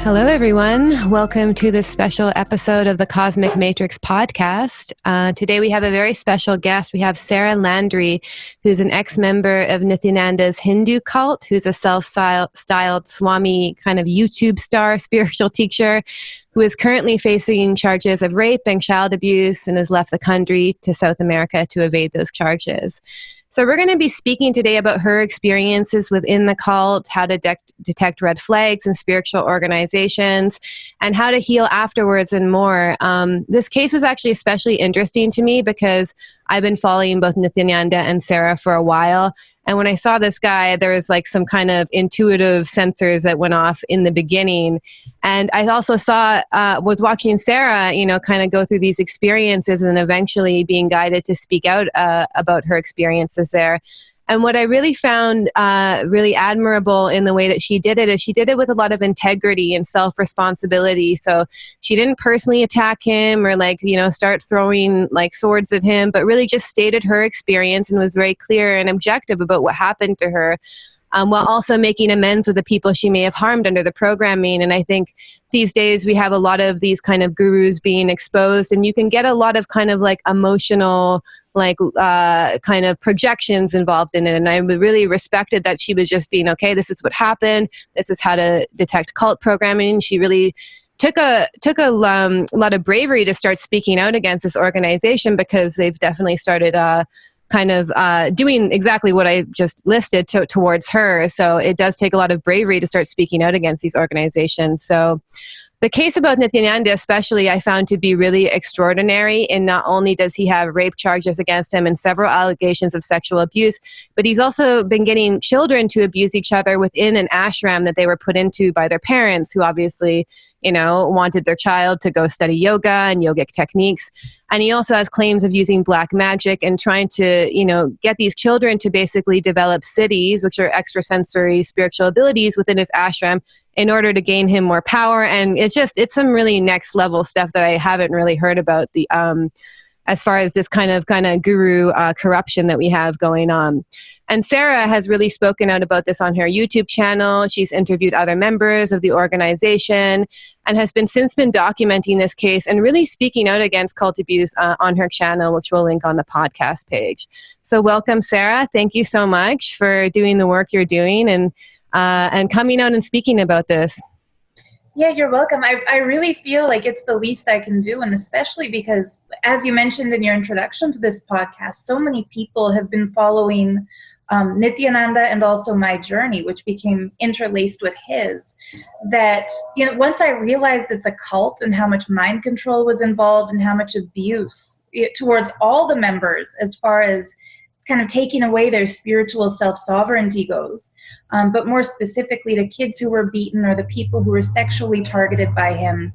Hello, everyone. Welcome to this special episode of the Cosmic Matrix podcast. Today we have a very special guest. We have Sarah Landry, who's an ex-member of Nithyananda's Hindu cult, who's a self-styled Swami kind of YouTube star, spiritual teacher, who is currently facing charges of rape and child abuse and has left the country to South America to evade those charges. So we're going to be speaking today about her experiences within the cult, how to detect red flags in spiritual organizations, and how to heal afterwards and more. This case was actually especially interesting to me because I've been following both Nithyananda and Sarah for a while. And when I saw this guy, there was like some kind of intuitive sensors that went off in the beginning. And I also was watching Sarah, kind of go through these experiences and eventually being guided to speak out about her experiences there. And what I really found really admirable in the way that she did it is she did it with a lot of integrity and self-responsibility. So she didn't personally attack him or start throwing swords at him, but really just stated her experience and was very clear and objective about what happened to her, while also making amends with the people she may have harmed under the programming. And I think these days we have a lot of these kind of gurus being exposed, and you can get a lot of kind of emotional kind of projections involved in it. And I really respected that she was just being, okay, this is what happened. This is how to detect cult programming. She really took a lot of bravery to start speaking out against this organization, because they've definitely started doing exactly what I just listed towards her. So it does take a lot of bravery to start speaking out against these organizations. So the case about Nithyananda especially I found to be really extraordinary. And not only does he have rape charges against him and several allegations of sexual abuse, but he's also been getting children to abuse each other within an ashram that they were put into by their parents, who obviously wanted their child to go study yoga and yogic techniques. And he also has claims of using black magic and trying to, get these children to basically develop siddhis, which are extrasensory spiritual abilities within his ashram, in order to gain him more power. And it's some really next level stuff that I haven't really heard about as far as this kind of guru corruption that we have going on. And Sarah has really spoken out about this on her YouTube channel. She's interviewed other members of the organization and has since been documenting this case and really speaking out against cult abuse on her channel, which we'll link on the podcast page. So welcome, Sarah. Thank you so much for doing the work you're doing and coming out and speaking about this. Yeah, you're welcome. I really feel like it's the least I can do, and especially because, as you mentioned in your introduction to this podcast, so many people have been following Nithyananda and also my journey, which became interlaced with his, that, once I realized it's a cult and how much mind control was involved and how much abuse towards all the members as far as kind of taking away their spiritual self-sovereignty goes, but more specifically to kids who were beaten or the people who were sexually targeted by him,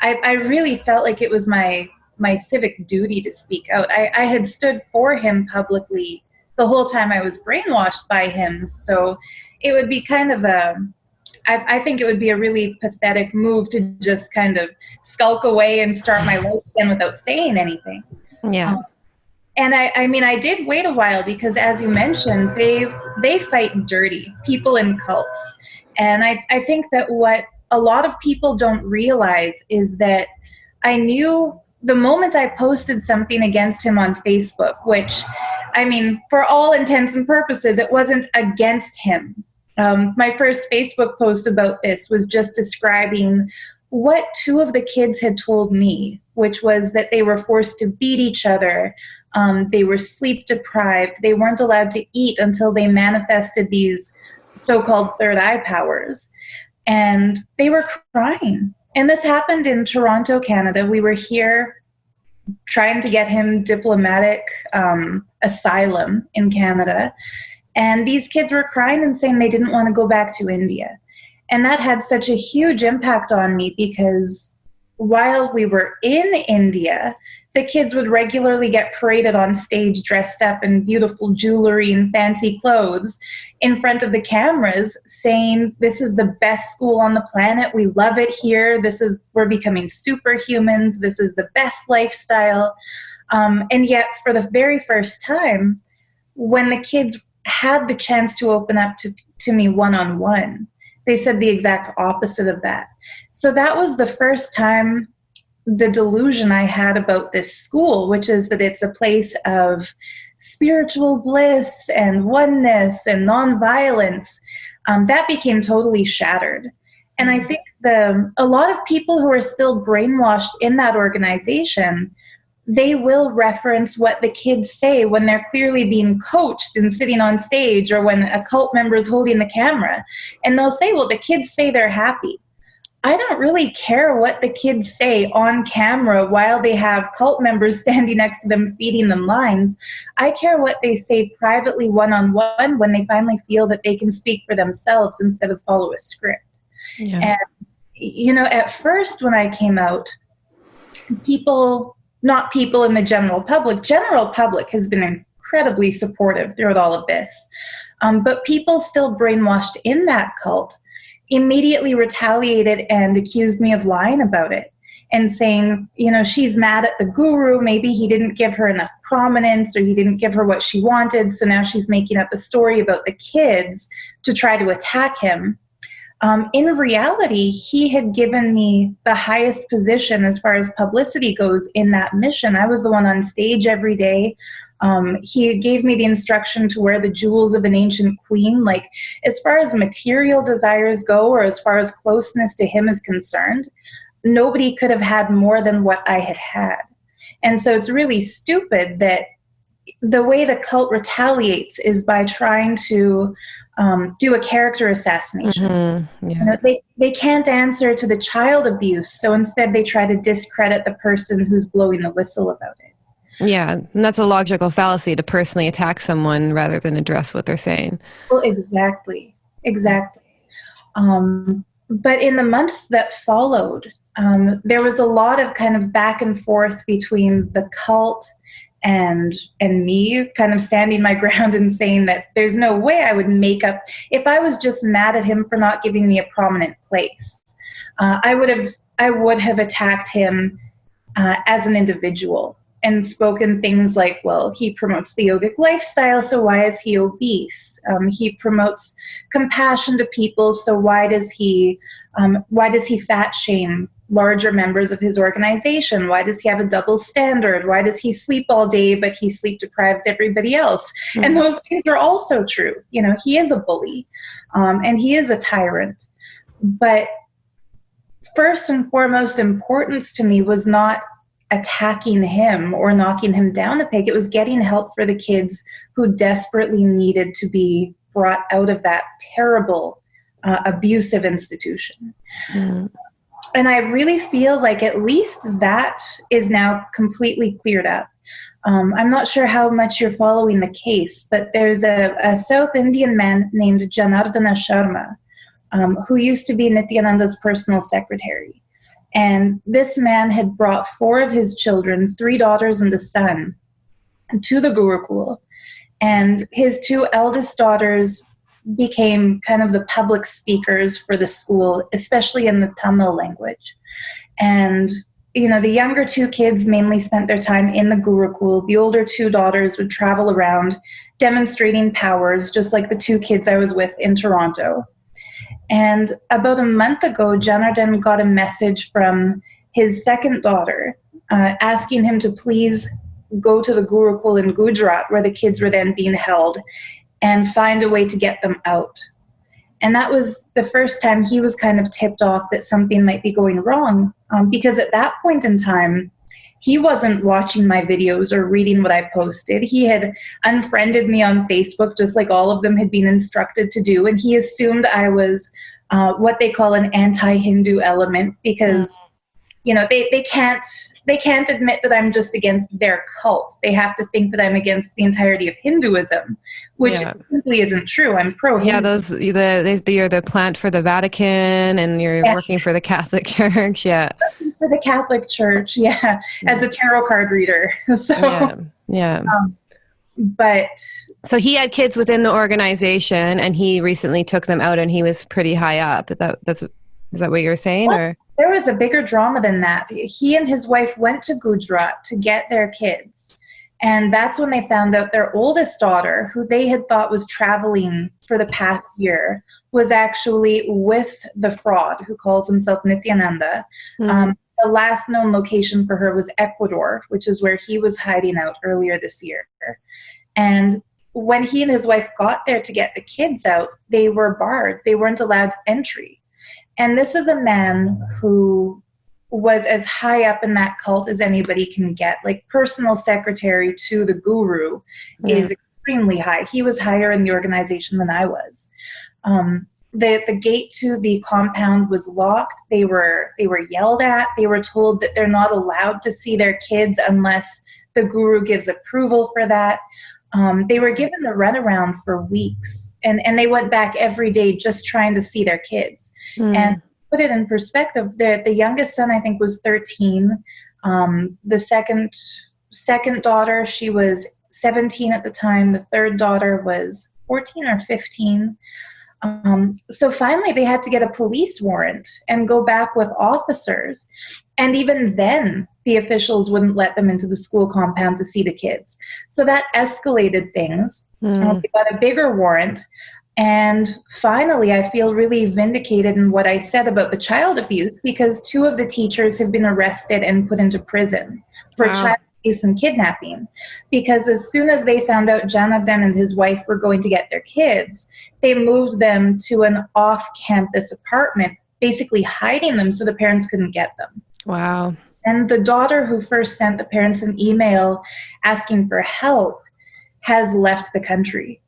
I really felt like it was my civic duty to speak out. I had stood for him publicly the whole time I was brainwashed by him, so it would be kind of I think it would be a really pathetic move to just kind of skulk away and start my life again without saying anything. Yeah. And I did wait a while because, as you mentioned, they fight dirty, people in cults. And I think that what a lot of people don't realize is that I knew the moment I posted something against him on Facebook, which, for all intents and purposes, it wasn't against him. My first Facebook post about this was just describing what two of the kids had told me, which was that they were forced to beat each other. They were sleep deprived. They weren't allowed to eat until they manifested these so-called third eye powers. And they were crying. And this happened in Toronto, Canada. We were here trying to get him diplomatic asylum in Canada. And these kids were crying and saying they didn't want to go back to India. And that had such a huge impact on me because while we were in India, the kids would regularly get paraded on stage dressed up in beautiful jewelry and fancy clothes in front of the cameras saying, this is the best school on the planet. We love it here. We're becoming superhumans. This is the best lifestyle. And yet for the very first time, when the kids had the chance to open up to me one-on-one, they said the exact opposite of that. So that was the first time the delusion I had about this school, which is that it's a place of spiritual bliss and oneness and nonviolence, that became totally shattered. And I think a lot of people who are still brainwashed in that organization, they will reference what the kids say when they're clearly being coached and sitting on stage, or when a cult member is holding the camera. And they'll say, well, the kids say they're happy. I don't really care what the kids say on camera while they have cult members standing next to them feeding them lines. I care what they say privately, one-on-one, when they finally feel that they can speak for themselves instead of follow a script. Yeah. And, at first when I came out, not people in the general public has been incredibly supportive throughout all of this. But people still brainwashed in that cult immediately retaliated and accused me of lying about it and saying, she's mad at the guru. Maybe he didn't give her enough prominence, or he didn't give her what she wanted. So now she's making up a story about the kids to try to attack him. In reality, he had given me the highest position as far as publicity goes in that mission. I was the one on stage every day. He gave me the instruction to wear the jewels of an ancient queen. Like, as far as material desires go, or as far as closeness to him is concerned, nobody could have had more than what I had had. And so it's really stupid that the way the cult retaliates is by trying to do a character assassination. Mm-hmm. Yeah. They can't answer to the child abuse, so instead they try to discredit the person who's blowing the whistle about it. Yeah, and that's a logical fallacy, to personally attack someone rather than address what they're saying. Well, exactly. But in the months that followed, there was a lot of kind of back and forth between the cult and me, kind of standing my ground and saying that there's no way I would make up. If I was just mad at him for not giving me a prominent place, I would have attacked him as an individual and spoken things like, well, he promotes the yogic lifestyle, so why is he obese? He promotes compassion to people, so why does he fat shame larger members of his organization? Why does he have a double standard? Why does he sleep all day, but he sleep deprives everybody else? Mm-hmm. And those things are also true. He is a bully, and he is a tyrant. But first and foremost importance to me was not attacking him or knocking him down a peg. It was getting help for the kids who desperately needed to be brought out of that terrible, abusive institution. Mm. And I really feel like at least that is now completely cleared up. I'm not sure how much you're following the case, but there's a South Indian man named Janardana Sharma, who used to be Nithyananda's personal secretary. And this man had brought 4 of his children, 3 daughters and a son, to the Gurukul. And his 2 eldest daughters became kind of the public speakers for the school, especially in the Tamil language. And, the younger 2 kids mainly spent their time in the Gurukul. The older 2 daughters would travel around demonstrating powers, just like the 2 kids I was with in Toronto. And about a month ago, Janardhan got a message from his second daughter asking him to please go to the Gurukul in Gujarat, where the kids were then being held, and find a way to get them out. And that was the first time he was kind of tipped off that something might be going wrong, because at that point in time, he wasn't watching my videos or reading what I posted. He had unfriended me on Facebook, just like all of them had been instructed to do. And he assumed I was what they call an anti-Hindu element, because, they can't admit that I'm just against their cult. They have to think that I'm against the entirety of Hinduism, which simply isn't true. I'm pro-Hindu. Yeah, you're the plant for the Vatican, and you're working for the Catholic Church. Yeah. For the Catholic Church, as a tarot card reader. So, but so he had kids within the organization, and he recently took them out, and he was pretty high up. Is that what you're saying, or? There was a bigger drama than that. He and his wife went to Gujarat to get their kids, And that's when they found out their oldest daughter, who they had thought was traveling for the past year, was actually with the fraud who calls himself Nithyananda. The last known location for her was Ecuador, which is where he was hiding out earlier this year. And when he and his wife got there to get the kids out, they were barred. They weren't allowed entry. And this is a man who was as high up in that cult as anybody can get. Like, personal secretary to the guru is extremely high. He was higher in the organization than I was. The gate to the compound was locked. They were yelled at. They were told that they're not allowed to see their kids unless the guru gives approval for that. They were given the runaround for weeks, and they went back every day just trying to see their kids. And put it in perspective, the youngest son, I think, was 13. The second daughter, she was 17 at the time. The third daughter was 14 or 15. So finally they had to get a police warrant and go back with officers. And even then, the officials wouldn't let them into the school compound to see the kids. So that escalated things. They got a bigger warrant. And finally, I feel really vindicated in what I said about the child abuse, because 2 of the teachers have been arrested and put into prison for child abuse and kidnapping. Because as soon as they found out Janardhan and his wife were going to get their kids, they moved them to an off-campus apartment, basically hiding them so the parents couldn't get them. Wow. And the daughter who first sent the parents an email asking for help has left the country.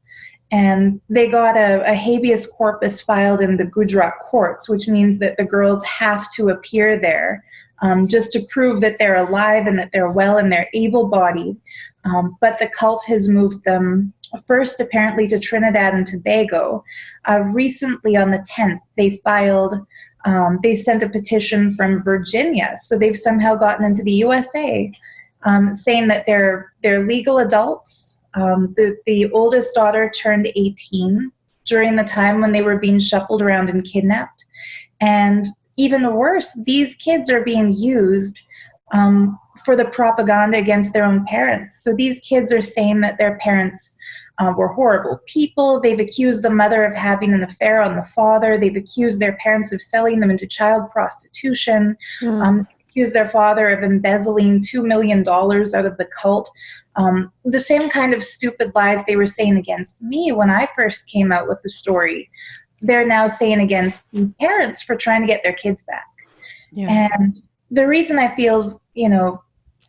And they got a habeas corpus filed in the Gujarat courts, which means that the girls have to appear there just to prove that they're alive and that they're well and they're able-bodied. But the cult has moved them first apparently to Trinidad and Tobago. Recently on the 10th, they sent a petition from Virginia. So they've somehow gotten into the USA, saying that they're legal adults. The oldest daughter turned 18 during the time when they were being shuffled around and kidnapped. And even worse, these kids are being used for the propaganda against their own parents. So these kids are saying that their parents were horrible people. They've accused the mother of having an affair on the father. They've accused their parents of selling them into child prostitution. Accused their father of embezzling $2 million out of the cult. The same kind of stupid lies they were saying against me when I first came out with the story, they're now saying against these parents for trying to get their kids back. Yeah. And the reason I feel,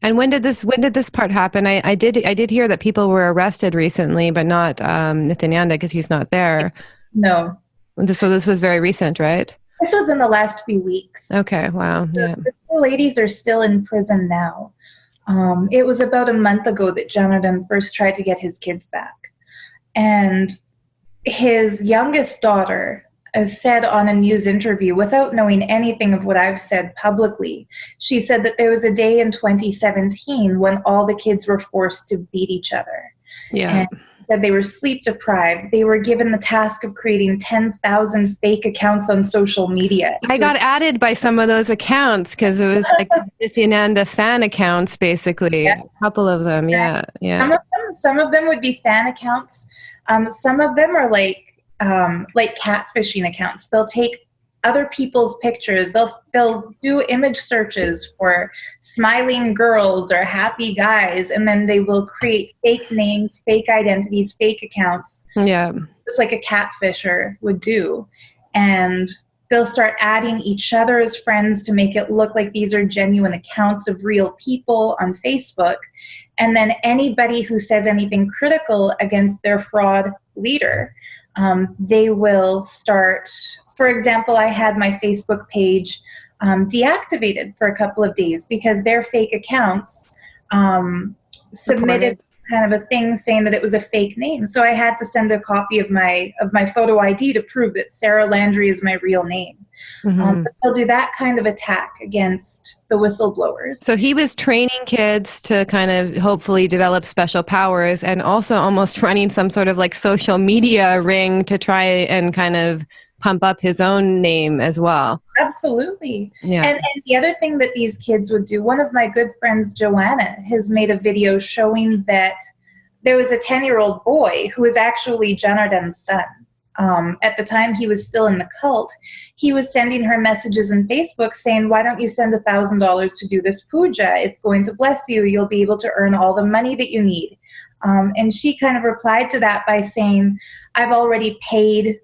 And when did this part happen? I did hear that people were arrested recently, but not Nithyananda, because he's not there. No. So this was very recent, right? This was in the last few weeks. Okay, wow. Yeah. The 2 ladies are still in prison now. It was about a month ago that Janardhan first tried to get his kids back. And his youngest daughter said on a news interview, without knowing anything of what I've said publicly, she said that there was a day in 2017 when all the kids were forced to beat each other. Yeah. And that they were sleep deprived. They were given the task of creating 10,000 fake accounts on social media. I got added by some of those accounts because it was like Nithyananda fan accounts, basically. Yeah. A couple of them, yeah. Some of them would be fan accounts. Some of them are like catfishing accounts. They'll take other people's pictures. They'll do image searches for smiling girls or happy guys, and then they will create fake names, fake identities, fake accounts. Yeah. Just like a catfisher would do. And they'll start adding each other as friends to make it look like these are genuine accounts of real people on Facebook. And then anybody who says anything critical against their fraud leader, they will start. For example, I had my Facebook page deactivated for a couple of days because their fake accounts submitted kind of a thing saying that it was a fake name. So I had to send a copy of my photo ID to prove that Sarah Landry is my real name. But they'll do that kind of attack against the whistleblowers. So he was training kids to kind of hopefully develop special powers, and also almost running some sort of like social media ring to try and kind of pump up his own name as well. Absolutely. Yeah. And the other thing that these kids would do, one of my good friends, Joanna, has made a video showing that there was a 10-year-old boy who was actually Janardhan's son. At the time he was still in the cult, he was sending her messages in Facebook saying, why don't you send $1,000 to do this puja? It's going to bless you. You'll be able to earn all the money that you need. And she kind of replied to that by saying, I've already paid,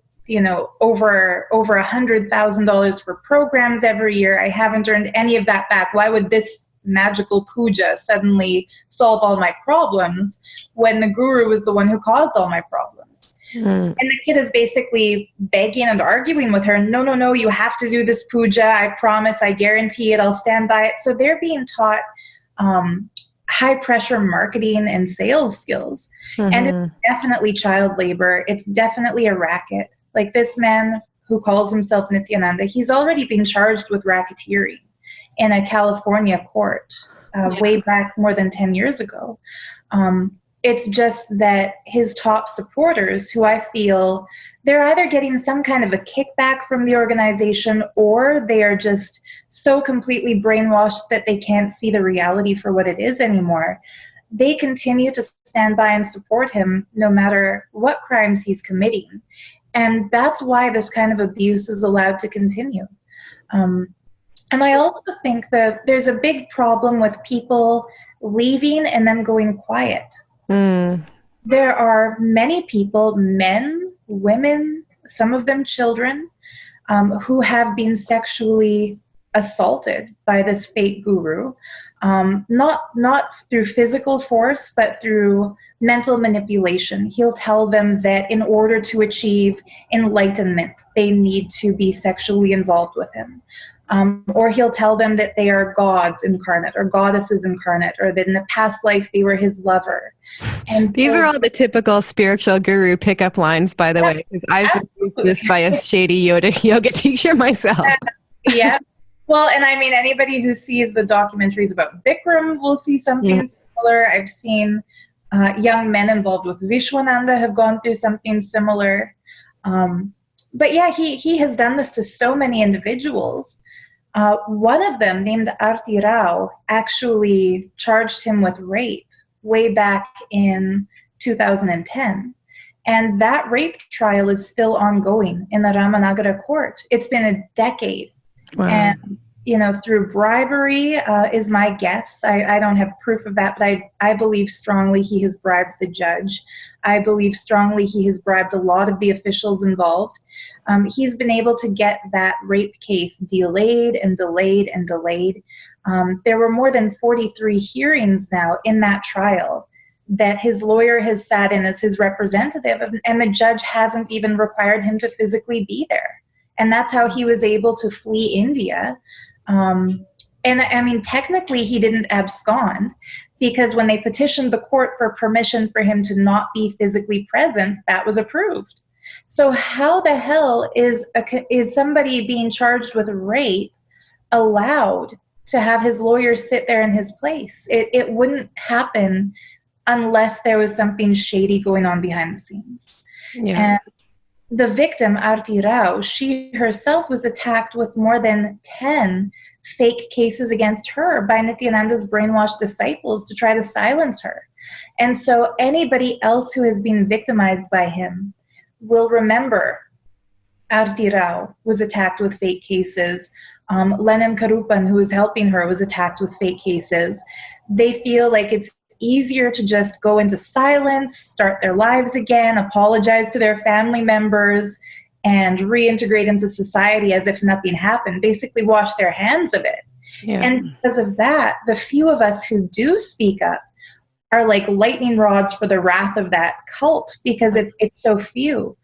over $100,000 for programs every year. I haven't earned any of that back. Why would this magical puja suddenly solve all my problems when the guru was the one who caused all my problems? And the kid is basically begging and arguing with her. No, you have to do this puja. I promise, I guarantee it. I'll stand by it. So they're being taught high pressure marketing and sales skills. And it's definitely child labor. It's definitely a racket. Like this man who calls himself Nithyananda, he's already been charged with racketeering in a California court way back more than 10 years ago. It's just that his top supporters, who I feel they're either getting some kind of a kickback from the organization, or they are just so completely brainwashed that they can't see the reality for what it is anymore. They continue to stand by and support him no matter what crimes he's committing. And that's why this kind of abuse is allowed to continue. And I also think that there's a big problem with people leaving and then going quiet. There are many people, men, women, some of them children, who have been sexually assaulted by this fake guru, not through physical force, but through mental manipulation. He'll tell them that in order to achieve enlightenment, they need to be sexually involved with him. Or he'll tell them that they are gods incarnate or goddesses incarnate, or that in the past life they were his lover. And these are all the typical spiritual guru pickup lines, by the way, because I've been used this by a shady yoga teacher myself. Yeah. Well, and I mean, anybody who sees the documentaries about Bikram will see something similar. I've seen young men involved with Vishwananda have gone through something similar. But yeah, he has done this to so many individuals. One of them, named Arti Rao, actually charged him with rape way back in 2010. And that rape trial is still ongoing in the Ramanagara court. It's been a decade. Wow. And, through bribery is my guess. I don't have proof of that, but I believe strongly he has bribed the judge. I believe strongly he has bribed a lot of the officials involved. He's been able to get that rape case delayed and delayed and delayed. There were more than 43 hearings now in that trial that his lawyer has sat in as his representative, and the judge hasn't even required him to physically be there. And that's how he was able to flee India. And I mean, technically he didn't abscond, because when they petitioned the court for permission for him to not be physically present, that was approved. So how the hell is somebody being charged with rape allowed to have his lawyer sit there in his place? It wouldn't happen unless there was something shady going on behind the scenes. Yeah. And the victim, Arti Rao, she herself was attacked with more than 10 fake cases against her by Nithyananda's brainwashed disciples to try to silence her. And so anybody else who has been victimized by him will remember Arti Rao was attacked with fake cases. Lennon Karupan, who was helping her, was attacked with fake cases. They feel like it's easier to just go into silence, start their lives again, apologize to their family members, and reintegrate into society as if nothing happened, basically wash their hands of it. Yeah. And because of that, the few of us who do speak up are like lightning rods for the wrath of that cult, because it's so few.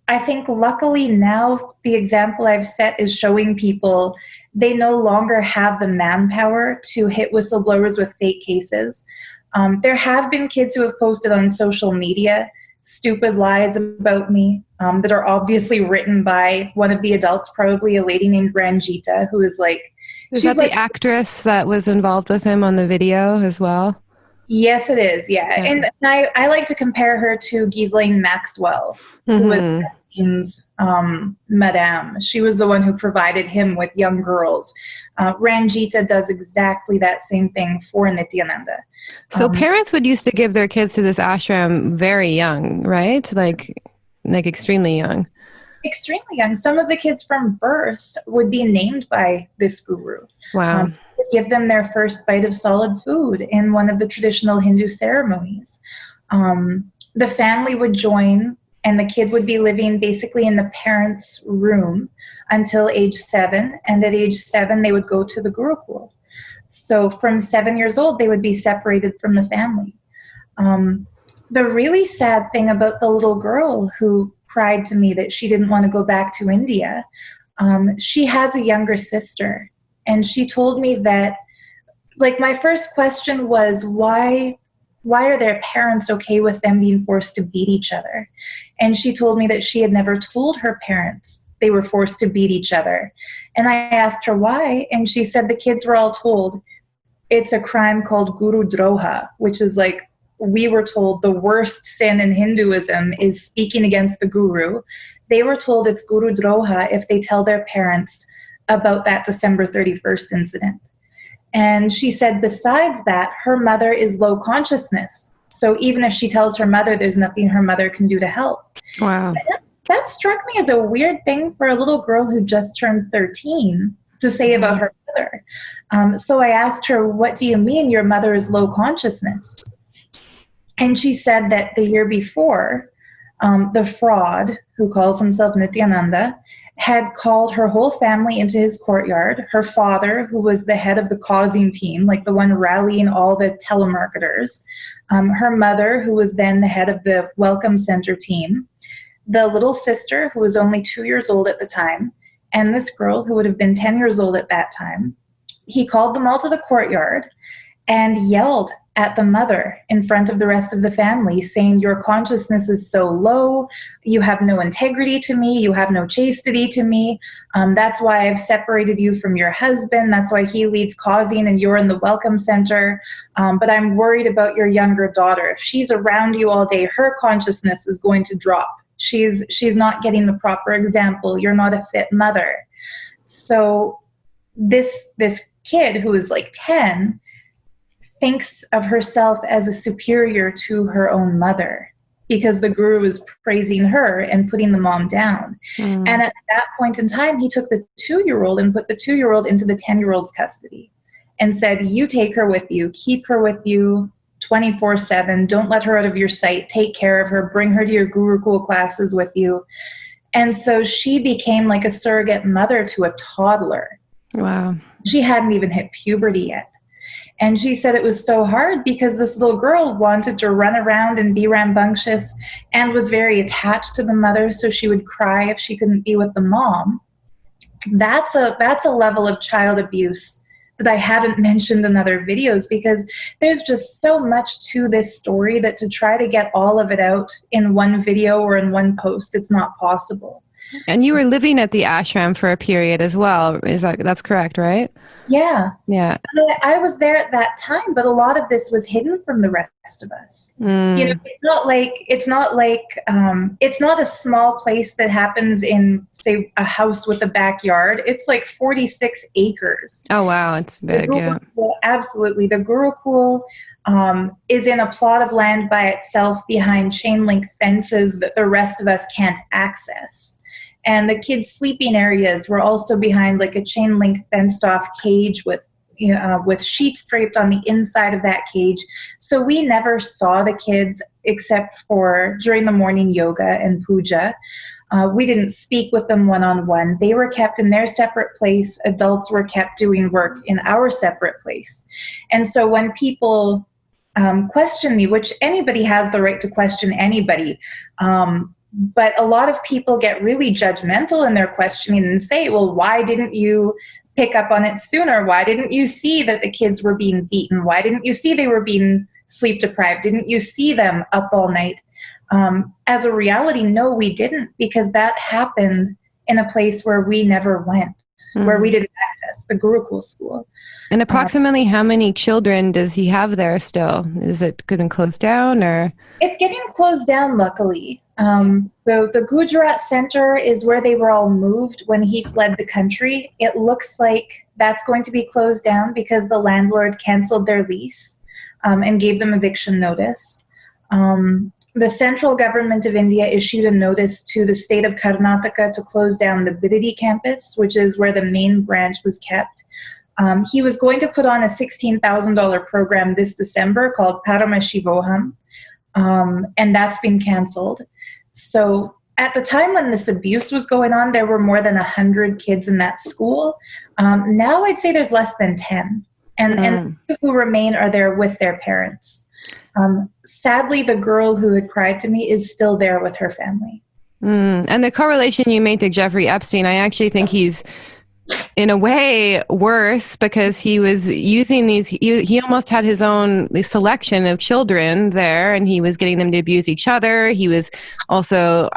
I think luckily now the example I've set is showing people they no longer have the manpower to hit whistleblowers with fake cases. There have been kids who have posted on social media stupid lies about me that are obviously written by one of the adults, probably a lady named Ranjita, who is like... Is that the actress that was involved with him on the video as well? Yes, it is. Yeah. Yeah. And I like to compare her to Ghislaine Maxwell, who was Epstein's madame. She was the one who provided him with young girls. Ranjita does exactly that same thing for Nithyananda. So parents would used to give their kids to this ashram very young, right? Like extremely young. Extremely young. Some of the kids from birth would be named by this guru. Wow. Give them their first bite of solid food in one of the traditional Hindu ceremonies. The family would join, and the kid would be living basically in the parents' room until age 7. And at age 7, they would go to the Gurukul. So from 7 years old, they would be separated from the family. The really sad thing about the little girl who cried to me that she didn't want to go back to India, she has a younger sister. And she told me that, like, my first question was, why are their parents okay with them being forced to beat each other? And she told me that she had never told her parents they were forced to beat each other. And I asked her why, and she said the kids were all told it's a crime called Guru Droha, which is like, we were told the worst sin in Hinduism is speaking against the guru. They were told it's Guru Droha if they tell their parents about that December 31st incident. And she said, besides that, her mother is low consciousness. So even if she tells her mother, there's nothing her mother can do to help. Wow. That struck me as a weird thing for a little girl who just turned 13 to say about her mother. So I asked her, what do you mean your mother is low consciousness? And she said that the year before, the fraud, who calls himself Nithyananda, had called her whole family into his courtyard. Her father, who was the head of the causing team, like the one rallying all the telemarketers. Her mother, who was then the head of the welcome center team. The little sister, who was only 2 years old at the time. And this girl, who would have been 10 years old at that time. He called them all to the courtyard and yelled at the mother in front of the rest of the family, saying, your consciousness is so low, you have no integrity to me, you have no chastity to me, that's why I've separated you from your husband, that's why he leads causing and you're in the welcome center, but I'm worried about your younger daughter. If she's around you all day, her consciousness is going to drop. She's not getting the proper example, you're not a fit mother. So this kid who is like 10 thinks of herself as a superior to her own mother because the guru is praising her and putting the mom down. And at that point in time, he took the 2-year-old and put the 2-year-old into the 10-year-old's custody and said, you take her with you, keep her with you 24/7, don't let her out of your sight, take care of her, bring her to your Gurukul classes with you. And so she became like a surrogate mother to a toddler. Wow. She hadn't even hit puberty yet. And she said it was so hard because this little girl wanted to run around and be rambunctious and was very attached to the mother, so she would cry if she couldn't be with the mom. That's a level of child abuse that I haven't mentioned in other videos because there's just so much to this story that to try to get all of it out in one video or in one post, it's not possible. And you were living at the ashram for a period as well. That's correct, right? Yeah. Yeah. I was there at that time, but a lot of this was hidden from the rest of us. You know, it's not a small place that happens in, say, a house with a backyard. It's like 46 acres. Oh, wow. It's big. Yeah. Absolutely. The Gurukul is in a plot of land by itself behind chain link fences that the rest of us can't access. And the kids' sleeping areas were also behind like a chain link fenced off cage with sheets draped on the inside of that cage. So we never saw the kids except for during the morning yoga and puja. We didn't speak with them one-on-one. They were kept in their separate place. Adults were kept doing work in our separate place. And so when people question me, which anybody has the right to question anybody, but a lot of people get really judgmental in their questioning and say, well, why didn't you pick up on it sooner? Why didn't you see that the kids were being beaten? Why didn't you see they were being sleep deprived? Didn't you see them up all night? As a reality, no, we didn't, because that happened in a place where we never went. where we didn't access, the Gurukul school. And approximately how many children does he have there still? Is it getting closed down or? It's getting closed down, luckily. The Gujarat Center is where they were all moved when he fled the country. It looks like that's going to be closed down because the landlord canceled their lease and gave them eviction notice. The central government of India issued a notice to the state of Karnataka to close down the Bidadi campus, which is where the main branch was kept. He was going to put on a $16,000 program this December called Paramashivoham, and that's been canceled. So at the time when this abuse was going on, there were more than 100 kids in that school. Now I'd say there's less than 10. And the people who remain are there with their parents. Sadly, the girl who had cried to me is still there with her family. And the correlation you made to Jeffrey Epstein, I actually think he's in a way worse because he was using these, he almost had his own selection of children there and he was getting them to abuse each other. He was also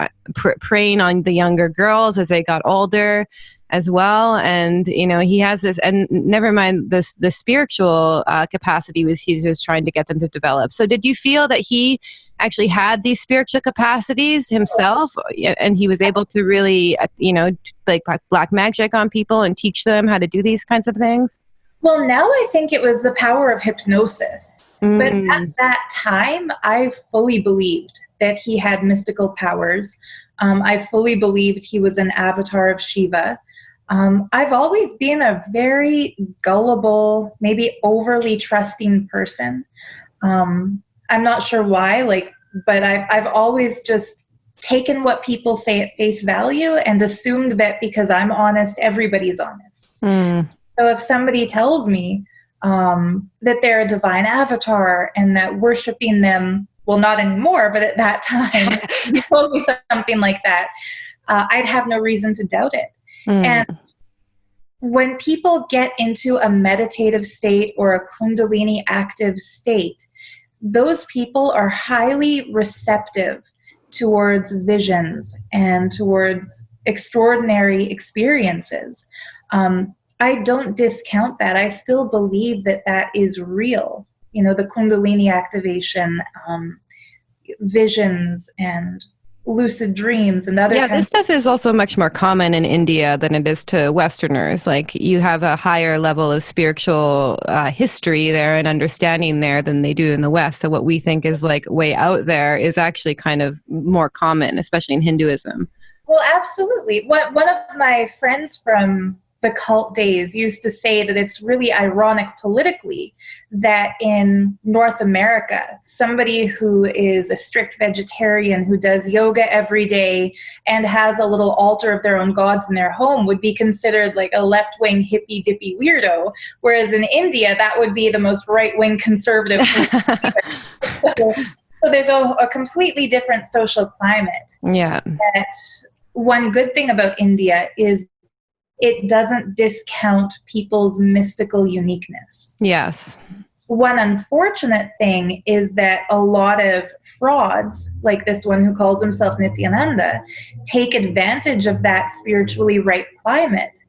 preying on the younger girls as they got older as well. And, you know, he has this, and never mind this, the spiritual capacity he was trying to get them to develop. So did you feel that he actually had these spiritual capacities himself and he was able to really, you know, like black magic on people and teach them how to do these kinds of things? Well, now I think it was the power of hypnosis. But at that time, I fully believed that he had mystical powers. I fully believed he was an avatar of Shiva. I've always been a very gullible, maybe overly trusting person. I'm not sure why, but I've always just taken what people say at face value and assumed that because I'm honest, everybody's honest. So if somebody tells me that they're a divine avatar and that worshiping them, well, not anymore, but at that time, if you told me something like that, I'd have no reason to doubt it. And when people get into a meditative state or a Kundalini active state, those people are highly receptive towards visions and towards extraordinary experiences. I don't discount that. I still believe that that is real. You know, the Kundalini activation, visions and lucid dreams and other this stuff is also much more common in India than it is to Westerners. Like you have a higher level of spiritual history there and understanding there than they do in the West. So what we think is like way out there is actually kind of more common, especially in Hinduism. Well, absolutely. One of my friends from the cult days used to say that it's really ironic politically that in North America, somebody who is a strict vegetarian, who does yoga every day and has a little altar of their own gods in their home would be considered like a left-wing hippy-dippy weirdo, whereas in India, that would be the most right-wing conservative. So there's a completely different social climate. Yeah. That one good thing about India is it doesn't discount people's mystical uniqueness. Yes. One unfortunate thing is that a lot of frauds, like this one who calls himself Nithyananda, take advantage of that spiritually right climate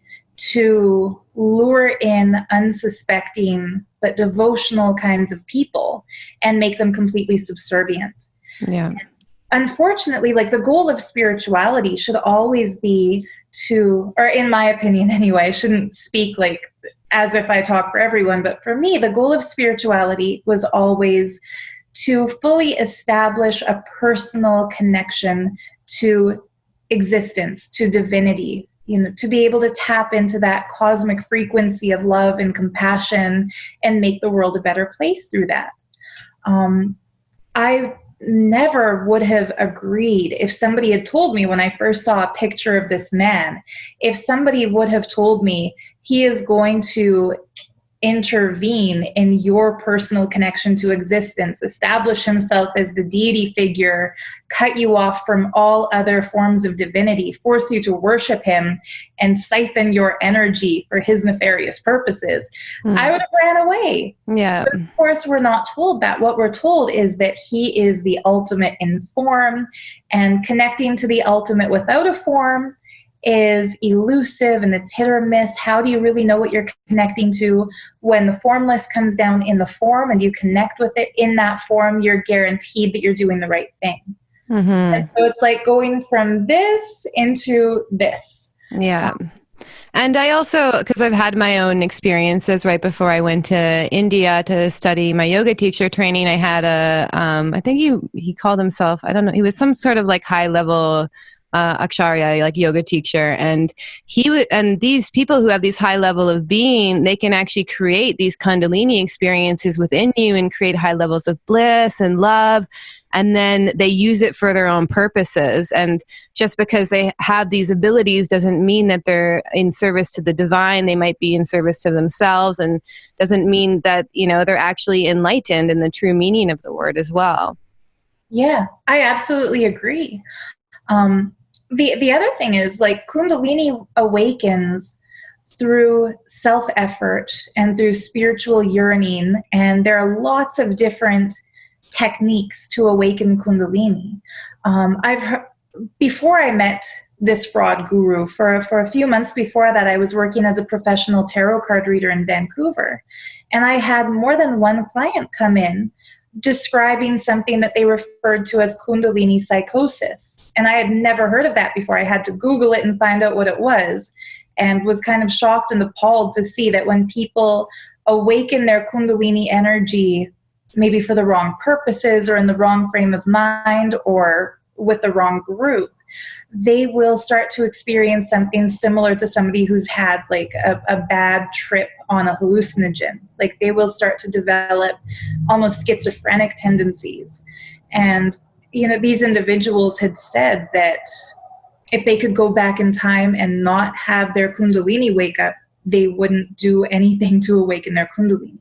to lure in unsuspecting but devotional kinds of people and make them completely subservient. Yeah. Unfortunately, like the goal of spirituality should always be to, or in my opinion anyway, I shouldn't speak like as if I talk for everyone, but for me, the goal of spirituality was always to fully establish a personal connection to existence, to divinity, you know, to be able to tap into that cosmic frequency of love and compassion and make the world a better place through that. I never would have agreed if somebody had told me when I first saw a picture of this man, if somebody would have told me he is going to intervene in your personal connection to existence, establish himself as the deity figure, cut you off from all other forms of divinity, force you to worship him, and siphon your energy for his nefarious purposes, I would have ran away. Yeah. But of course, we're not told that. What we're told is that he is the ultimate in form, and connecting to the ultimate without a form is elusive and it's hit or miss. How do you really know what you're connecting to? When the formless comes down in the form and you connect with it in that form, you're guaranteed that you're doing the right thing. And so it's like going from this into this. Yeah. And I also, because I've had my own experiences right before I went to India to study my yoga teacher training, I had I think he called himself, I don't know, he was some sort of like high level acharya, like yoga teacher. And and these people who have these high level of being, they can actually create these Kundalini experiences within you and create high levels of bliss and love. And then they use it for their own purposes. And just because they have these abilities doesn't mean that they're in service to the divine. They might be in service to themselves, and doesn't mean that, they're actually enlightened in the true meaning of the word as well. Yeah, I absolutely agree. The other thing is, like, Kundalini awakens through self-effort and through spiritual yearning. And there are lots of different techniques to awaken Kundalini. I've heard, before I met this fraud guru, for a few months before that, I was working as a professional tarot card reader in Vancouver. And I had more than one client come in describing something that they referred to as Kundalini psychosis. And I had never heard of that before. I had to Google it and find out what it was, and was kind of shocked and appalled to see that when people awaken their Kundalini energy, maybe for the wrong purposes or in the wrong frame of mind or with the wrong group, they will start to experience something similar to somebody who's had like a bad trip on a hallucinogen. Like, they will start to develop almost schizophrenic tendencies. And, these individuals had said that if they could go back in time and not have their Kundalini wake up, they wouldn't do anything to awaken their Kundalini.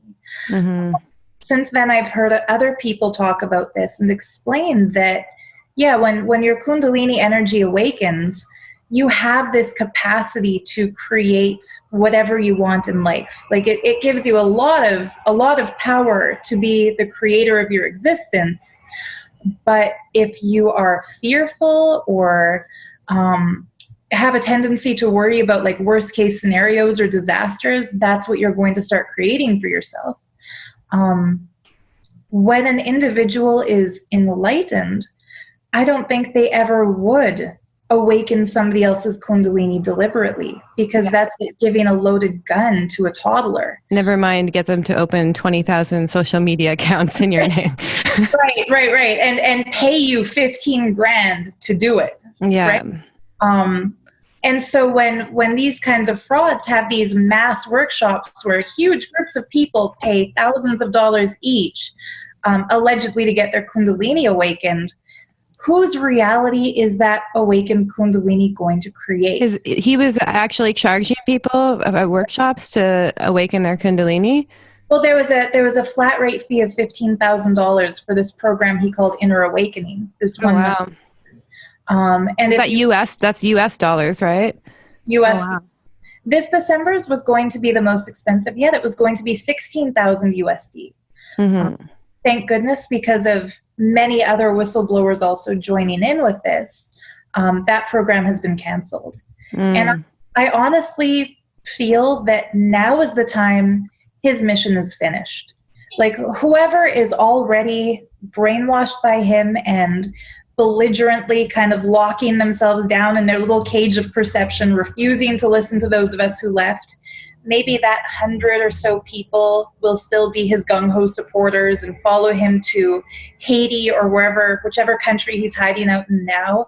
Mm-hmm. Since then, I've heard other people talk about this and explain that, yeah, when your Kundalini energy awakens, you have this capacity to create whatever you want in life. Like, it gives you a lot of power to be the creator of your existence. But if you are fearful or have a tendency to worry about like worst case scenarios or disasters, that's what you're going to start creating for yourself. When an individual is enlightened, I don't think they ever would awaken somebody else's Kundalini deliberately, because that's like giving a loaded gun to a toddler. Never mind, get them to open 20,000 social media accounts in your name. Right. And pay you 15 grand to do it. Yeah. Right? And so when these kinds of frauds have these mass workshops where huge groups of people pay thousands of dollars each, allegedly to get their Kundalini awakened, whose reality is that awakened Kundalini going to create? He was actually charging people at workshops to awaken their Kundalini? Well, there was a flat rate fee of $15,000 for this program he called Inner Awakening. This one. Wow. And that's US dollars, right? US. Oh, wow. This December's was going to be the most expensive yet. It was going to be 16,000 USD. Mm-hmm. Thank goodness, because of many other whistleblowers also joining in with this, that program has been canceled. And I honestly feel that now is the time his mission is finished. Like, whoever is already brainwashed by him and belligerently kind of locking themselves down in their little cage of perception, refusing to listen to those of us who left, maybe that 100 or so people will still be his gung-ho supporters and follow him to Haiti or whichever country he's hiding out in now.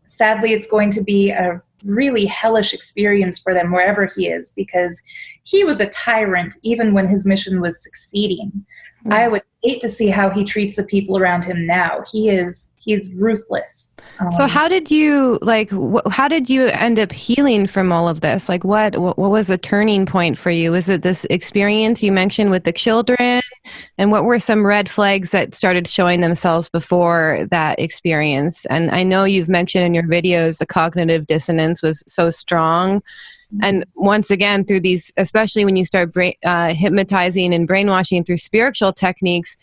Sadly, it's going to be a really hellish experience for them wherever he is, because he was a tyrant even when his mission was succeeding. Mm-hmm. I would hate to see how he treats the people around him now. He's ruthless. So how did you end up healing from all of this? Like, what was a turning point for you? Was it this experience you mentioned with the children? And what were some red flags that started showing themselves before that experience? And I know you've mentioned in your videos the cognitive dissonance was so strong. And once again, through these, especially when you start hypnotizing and brainwashing through spiritual techniques,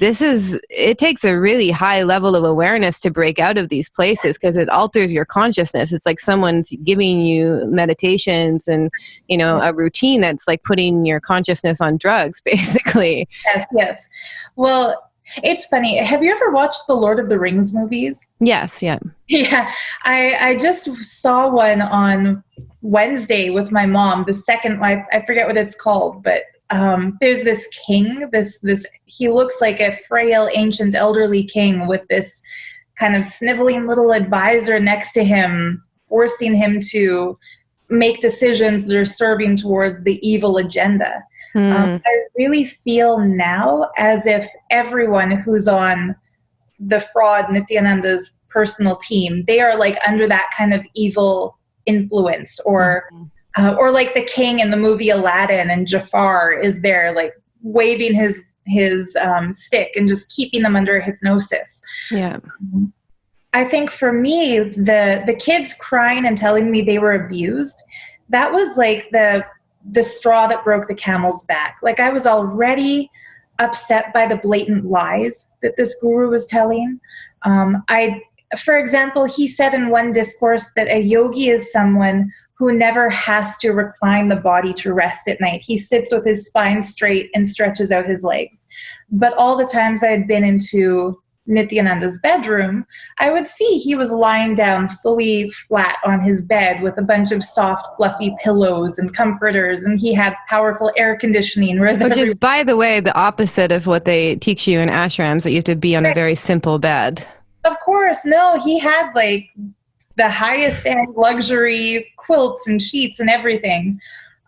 it takes a really high level of awareness to break out of these places, because it alters your consciousness. It's like someone's giving you meditations and, a routine that's like putting your consciousness on drugs, basically. Yes. Well, it's funny. Have you ever watched the Lord of the Rings movies? Yes. Yeah. Yeah. I just saw one on Wednesday with my mom. The second, I forget what it's called, but there's this king, he looks like a frail, ancient, elderly king with this kind of sniveling little advisor next to him, forcing him to make decisions that are serving towards the evil agenda. I really feel now as if everyone who's on the fraud Nithyananda's personal team, they are like under that kind of evil influence, or like the king in the movie Aladdin, and Jafar is there like waving his stick and just keeping them under hypnosis. Yeah. I think for me, the kids crying and telling me they were abused, that was like the straw that broke the camel's back. Like, I was already upset by the blatant lies that this guru was telling. For example, he said in one discourse that a yogi is someone who never has to recline the body to rest at night. He sits with his spine straight and stretches out his legs. But all the times I had been into Nithyananda's bedroom, I would see he was lying down fully flat on his bed with a bunch of soft, fluffy pillows and comforters, and he had powerful air conditioning. Which is, by the way, the opposite of what they teach you in ashrams, that you have to be on a very simple bed. Of course, no, he had like the highest end luxury quilts and sheets and everything.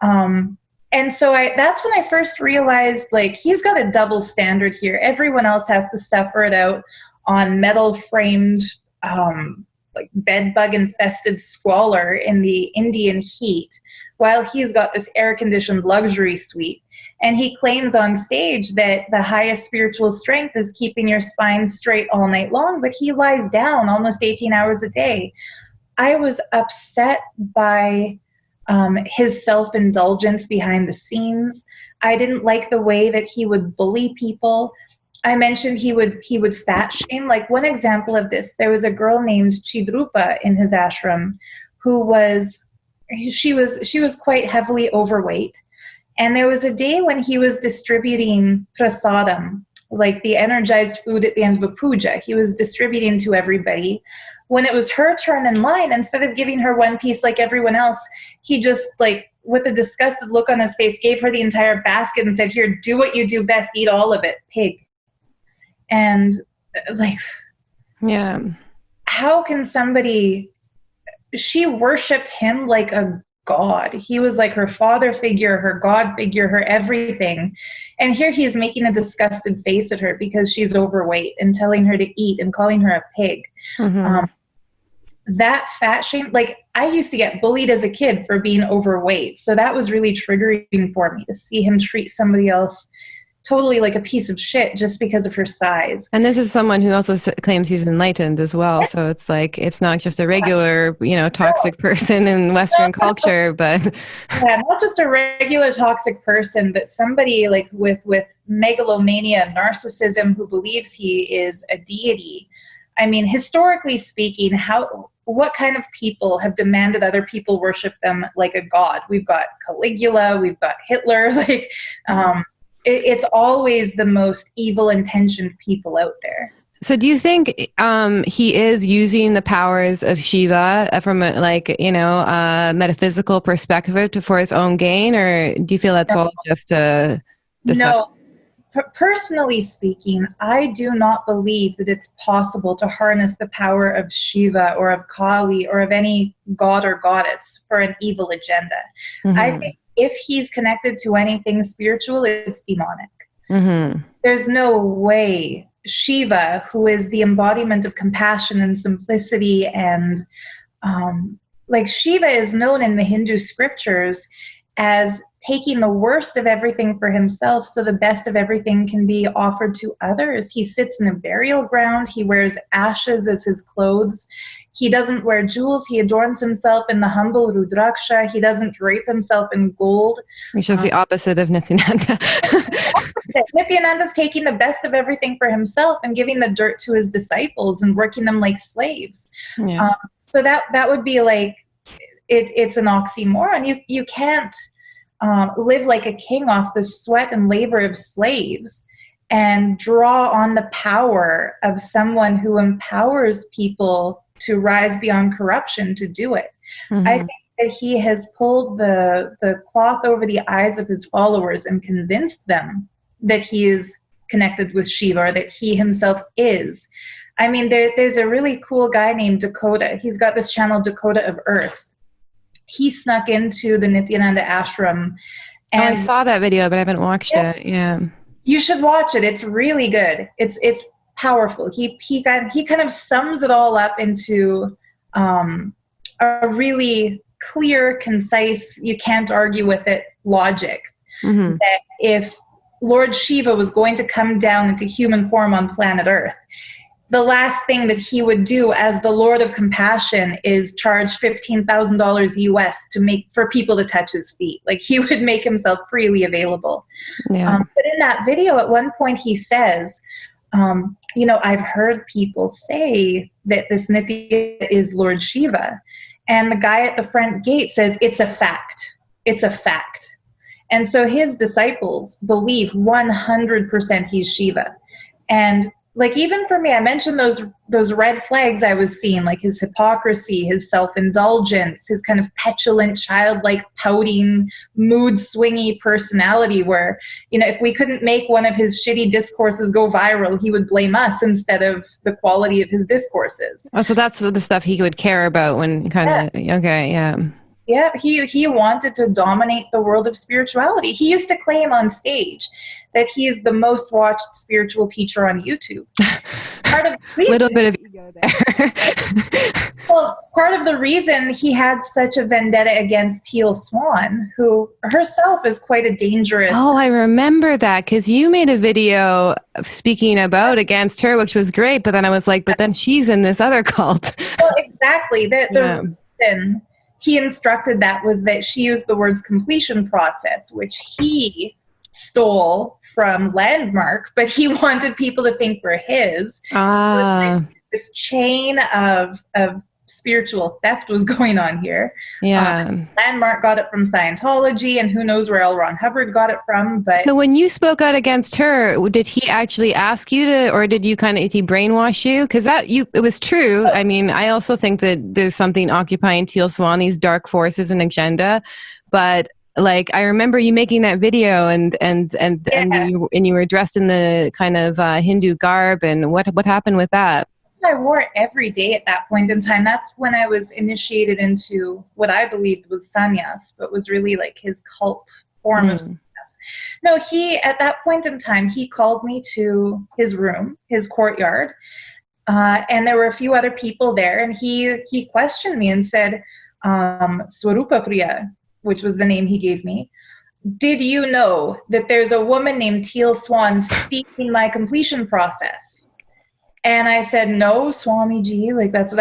And so that's when I first realized, like, he's got a double standard here. Everyone else has to suffer it out on metal framed, like bed bug infested squalor in the Indian heat, while he's got this air conditioned luxury suite. And he claims on stage that the highest spiritual strength is keeping your spine straight all night long, but he lies down almost 18 hours a day. I was upset by his self-indulgence behind the scenes. I didn't like the way that he would bully people. I mentioned he would fat shame. Like, one example of this, there was a girl named Chidrupa in his ashram who was quite heavily overweight. And there was a day when he was distributing prasadam, like the energized food at the end of a puja. He was distributing to everybody. When it was her turn in line, instead of giving her one piece like everyone else, he just, like, with a disgusted look on his face, gave her the entire basket and said, "Here, do what you do best, eat all of it, pig." And, like, yeah, how can somebody, she worshipped him like a god. He was like her father figure, her god figure, her everything. And here he's making a disgusted face at her because she's overweight and telling her to eat and calling her a pig. That fat shame, like, I used to get bullied as a kid for being overweight. So that was really triggering for me to see him treat somebody else totally like a piece of shit just because of her size. And this is someone who also claims he's enlightened as well. So it's like, it's not just a regular, toxic person in Western culture, but yeah, not just a regular toxic person, but somebody like with megalomania, narcissism, who believes he is a deity. I mean, historically speaking, what kind of people have demanded other people worship them like a god? We've got Caligula, we've got Hitler, like, it's always the most evil-intentioned people out there. So do you think he is using the powers of Shiva from a metaphysical perspective for his own gain, or do you feel that's all just a deception? No. Personally speaking, I do not believe that it's possible to harness the power of Shiva or of Kali or of any god or goddess for an evil agenda. I think if he's connected to anything spiritual, it's demonic. There's no way Shiva, who is the embodiment of compassion and simplicity, and like, Shiva is known in the Hindu scriptures as taking the worst of everything for himself so the best of everything can be offered to others. He sits in a burial ground. He wears ashes as his clothes. He doesn't wear jewels. He adorns himself in the humble Rudraksha. He doesn't drape himself in gold. Which is the opposite of Nithyananda. Nithyananda's taking the best of everything for himself and giving the dirt to his disciples and working them like slaves. Yeah. So that would be like, it's an oxymoron. You can't live like a king off the sweat and labor of slaves and draw on the power of someone who empowers people to rise beyond corruption to do it. Mm-hmm. I think that he has pulled the cloth over the eyes of his followers and convinced them that he is connected with Shiva, or that he himself is. I mean, there's a really cool guy named Dakota. He's got this channel, Dakota of Earth. He snuck into the Nithyananda ashram. And I saw that video, but I haven't watched it. Yeah. You should watch it. It's really good. It's powerful. He kind of sums it all up into a really clear, concise, you can't argue with it logic. Mm-hmm. That if Lord Shiva was going to come down into human form on planet Earth, the last thing that he would do as the Lord of Compassion is charge $15,000 US for people to touch his feet. Like, he would make himself freely available. Yeah. But in that video, at one point he says, I've heard people say that this Nithya is Lord Shiva. And the guy at the front gate says, it's a fact. It's a fact. And so his disciples believe 100% he's Shiva. And like, even for me, I mentioned those red flags I was seeing, like his hypocrisy, his self-indulgence, his kind of petulant, childlike, pouting, mood-swingy personality where, if we couldn't make one of his shitty discourses go viral, he would blame us instead of the quality of his discourses. Oh, so that's the stuff he would care about when okay, yeah. Yeah, he wanted to dominate the world of spirituality. He used to claim on stage that he is the most watched spiritual teacher on YouTube. Little bit of ego there. Well, part of the reason he had such a vendetta against Teal Swan, who herself is quite a dangerous... Oh, I remember that, because you made a video speaking against her, which was great, but then I was like, but then she's in this other cult. Well, exactly. The reason he instructed that was that she used the words completion process, which he stole from Landmark, but he wanted people to think were his. So this chain of spiritual theft was going on here. Yeah. Landmark got it from Scientology, and who knows where L. Ron Hubbard got it from. But so when you spoke out against her, did he actually ask you to, or did he brainwash you? Because it was true. I mean, I also think that there's something occupying Teal Swan, these dark forces and agenda. But like, I remember you making that video, and you were dressed in the kind of Hindu garb, and what happened with that? I wore it every day at that point in time. That's when I was initiated into what I believed was sannyas, but was really like his cult form of sannyas. No, at that point in time, he called me to his room, his courtyard, and there were a few other people there, and he questioned me and said, Swarupa Priya, which was the name he gave me, did you know that there's a woman named Teal Swan stealing my completion process? And I said, no, Swamiji, like that's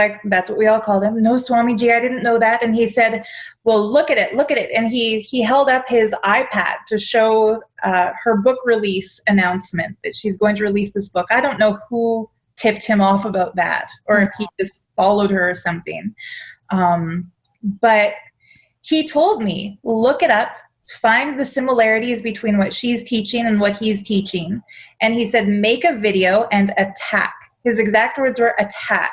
what we all called him. No, Swamiji, I didn't know that. And he said, well, look at it. And he held up his iPad to show her book release announcement that she's going to release this book. I don't know who tipped him off about that, or if he just followed her or something. But he told me, look it up, find the similarities between what she's teaching and what he's teaching. And he said, make a video and attack. His exact words were attack.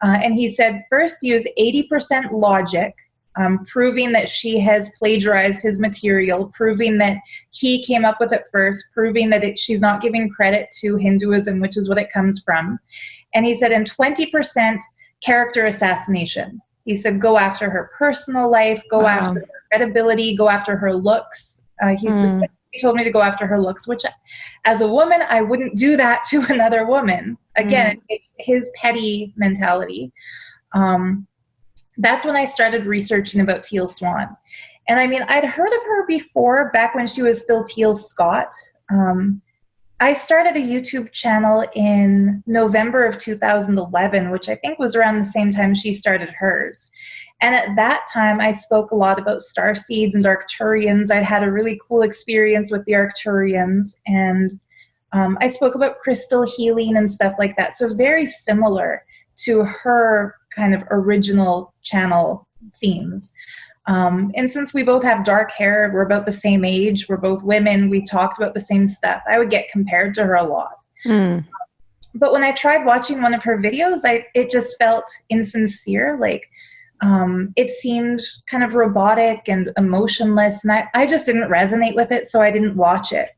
And he said, first use 80% logic, proving that she has plagiarized his material, proving that he came up with it first, proving that she's not giving credit to Hinduism, which is what it comes from. And he said, and 20% character assassination. He said, go after her personal life, go after her credibility, go after her looks. He specifically told me to go after her looks, which as a woman, I wouldn't do that to another woman. Again, it's his petty mentality. That's when I started researching about Teal Swan. And I mean, I'd heard of her before, back when she was still Teal Scott. I started a YouTube channel in November of 2011, which I think was around the same time she started hers. And at that time, I spoke a lot about star seeds and Arcturians. I'd had a really cool experience with the Arcturians, and I spoke about crystal healing and stuff like that. So very similar to her kind of original channel themes. And since we both have dark hair, we're about the same age, we're both women, we talked about the same stuff, I would get compared to her a lot. But when I tried watching one of her videos, it just felt insincere. Like, it seemed kind of robotic and emotionless, and I just didn't resonate with it, so I didn't watch it.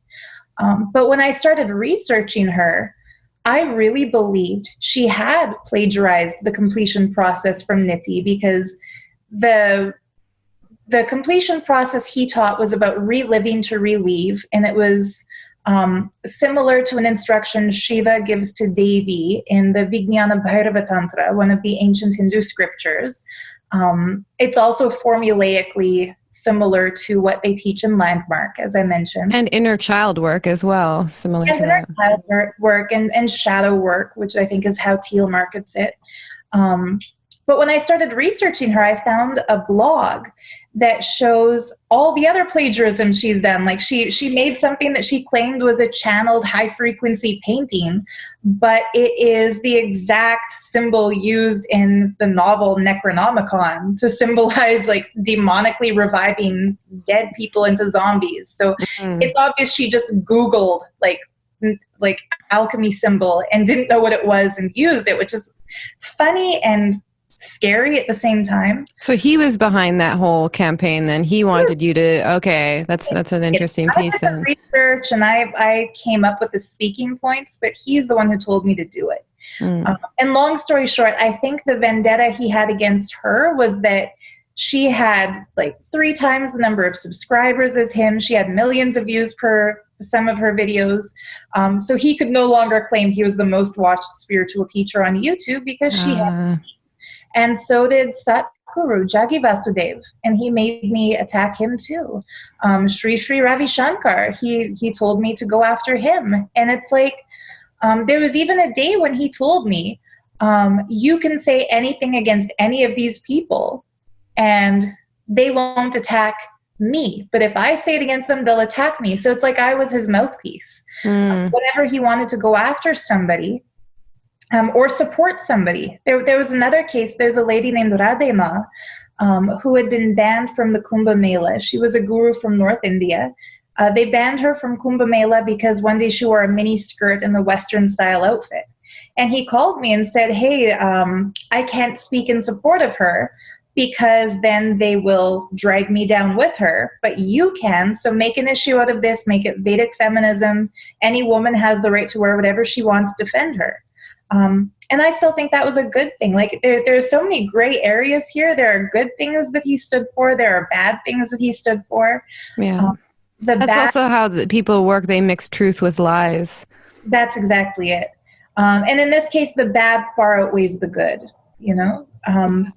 But when I started researching her, I really believed she had plagiarized the completion process from Nithya, because the completion process he taught was about reliving to relieve, and it was similar to an instruction Shiva gives to Devi in the Vijnana Bhairava Tantra, one of the ancient Hindu scriptures. It's also formulaically similar to what they teach in Landmark, as I mentioned. And inner child work as well, similar to that. Child work and shadow work, which I think is how Teal markets it. But when I started researching her, I found a blog that shows all the other plagiarism she's done. Like she made something that she claimed was a channeled high frequency painting, but it is the exact symbol used in the novel Necronomicon to symbolize like demonically reviving dead people into zombies. So it's obvious she just Googled like alchemy symbol and didn't know what it was and used it, which is funny and scary at the same time. So he was behind that whole campaign then. He wanted you to, okay, that's an interesting piece. I did the research and I came up with the speaking points, but he's the one who told me to do it. And long story short, I think the vendetta he had against her was that she had like 3 times the number of subscribers as him. She had millions of views per some of her videos. So he could no longer claim he was the most watched spiritual teacher on YouTube because she had. And so did Satguru Jagi Vasudev, and he made me attack him too. Sri Sri Ravi Shankar, he told me to go after him. And it's like, there was even a day when he told me, you can say anything against any of these people and they won't attack me. But if I say it against them, they'll attack me. So it's like I was his mouthpiece. Whenever he wanted to go after somebody, or support somebody. There was another case. There's a lady named Radhema who had been banned from the Kumbh Mela. She was a guru from North India. They banned her from Kumbh Mela because one day she wore a mini skirt in the Western style outfit. And he called me and said, hey, I can't speak in support of her because then they will drag me down with her, but you can. So make an issue out of this, make it Vedic feminism. Any woman has the right to wear whatever she wants, defend her. And I still think that was a good thing. Like there's so many gray areas here. There are good things that he stood for. There are bad things that he stood for. Yeah. That's also how the people work. They mix truth with lies. That's exactly it. And in this case, the bad far outweighs the good, you know?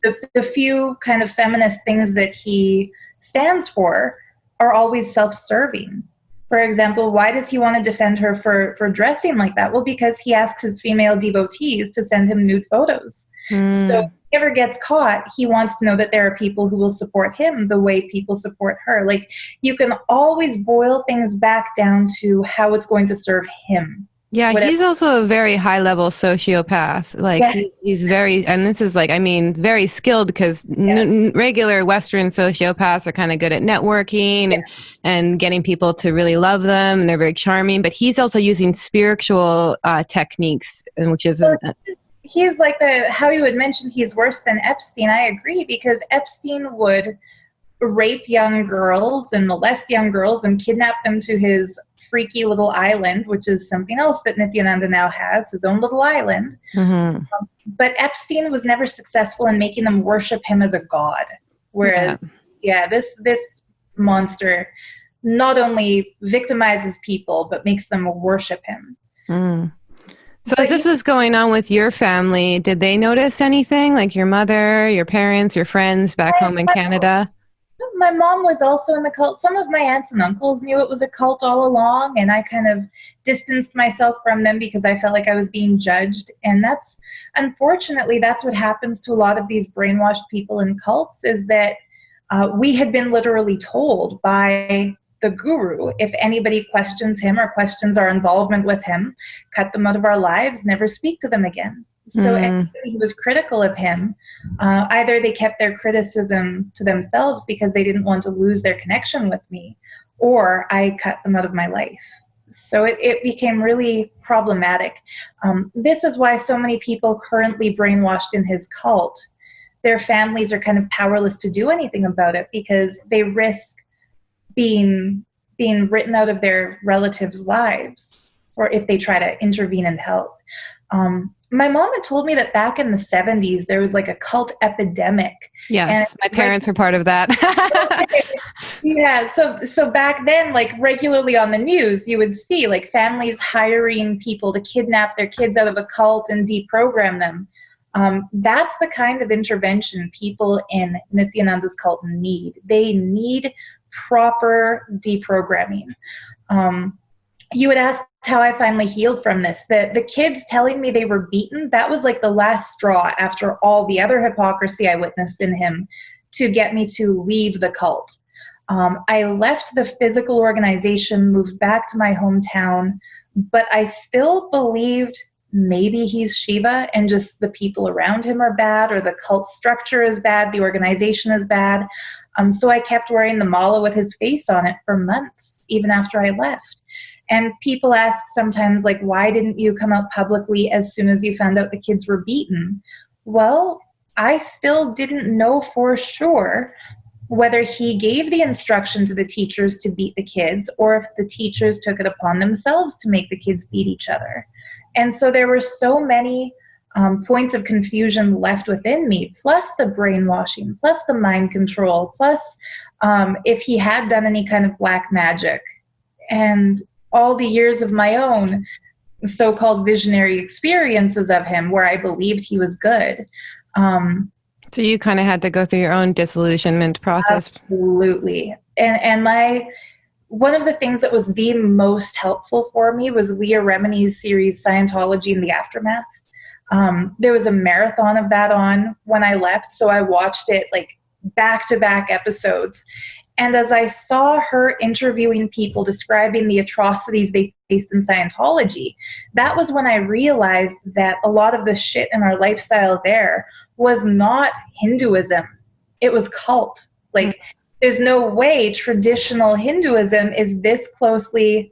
The few kind of feminist things that he stands for are always self-serving. For example, why does he want to defend her for dressing like that? Well, because he asks his female devotees to send him nude photos. So if he ever gets caught, he wants to know that there are people who will support him the way people support her. Like, you can always boil things back down to how it's going to serve him. Yeah, he's also a very high-level sociopath. Like, he's very, and this is like, I mean, very skilled because regular Western sociopaths are kind of good at networking and getting people to really love them, and they're very charming. But he's also using spiritual techniques, which is... He's like how you had mentioned he's worse than Epstein. I agree, because Epstein would rape young girls and molest young girls and kidnap them to his freaky little island, which is something else that Nithyananda now has, his own little island. But Epstein was never successful in making them worship him as a god. Whereas, this monster not only victimizes people, but makes them worship him. So as this was going on with your family, did they notice anything? Like your mother, your parents, your friends back home in Canada? my mom was also in the cult. Some of my aunts and uncles knew it was a cult all along, and I kind of distanced myself from them because I felt like I was being judged. And unfortunately, that's what happens to a lot of these brainwashed people in cults, is that we had been literally told by the guru, if anybody questions him or questions our involvement with him, cut them out of our lives, never speak to them again. So anybody who was critical of him, either they kept their criticism to themselves because they didn't want to lose their connection with me, or I cut them out of my life. So it became really problematic. This is why so many people currently brainwashed in his cult, their families are kind of powerless to do anything about it because they risk being written out of their relatives' lives, or if they try to intervene and help. My mom had told me that back in the 70s, there was like a cult epidemic. Yes, my parents were part of that. Yeah, so back then, like regularly on the news, you would see like families hiring people to kidnap their kids out of a cult and deprogram them. That's the kind of intervention people in Nithyananda's cult need. They need proper deprogramming. You would ask how I finally healed from this. The kids telling me they were beaten, that was like the last straw after all the other hypocrisy I witnessed in him to get me to leave the cult. I left the physical organization, moved back to my hometown, but I still believed maybe he's Shiva and just the people around him are bad, or the cult structure is bad, the organization is bad. So I kept wearing the mala with his face on it for months, even after I left. And people ask sometimes, like, why didn't you come out publicly as soon as you found out the kids were beaten? Well, I still didn't know for sure whether he gave the instruction to the teachers to beat the kids, or if the teachers took it upon themselves to make the kids beat each other. And so there were so many points of confusion left within me, plus the brainwashing, plus the mind control, plus if he had done any kind of black magic, and all the years of my own so-called visionary experiences of him where I believed he was good. So you kind of had to go through your own disillusionment process. Absolutely. And one of the things that was the most helpful for me was Leah Remini's series, Scientology in the Aftermath. There was a marathon of that on when I left, so I watched it like back-to-back episodes. And as I saw her interviewing people describing the atrocities they faced in Scientology, that was when I realized that a lot of the shit in our lifestyle there was not Hinduism. It was cult. Like, there's no way traditional Hinduism is this closely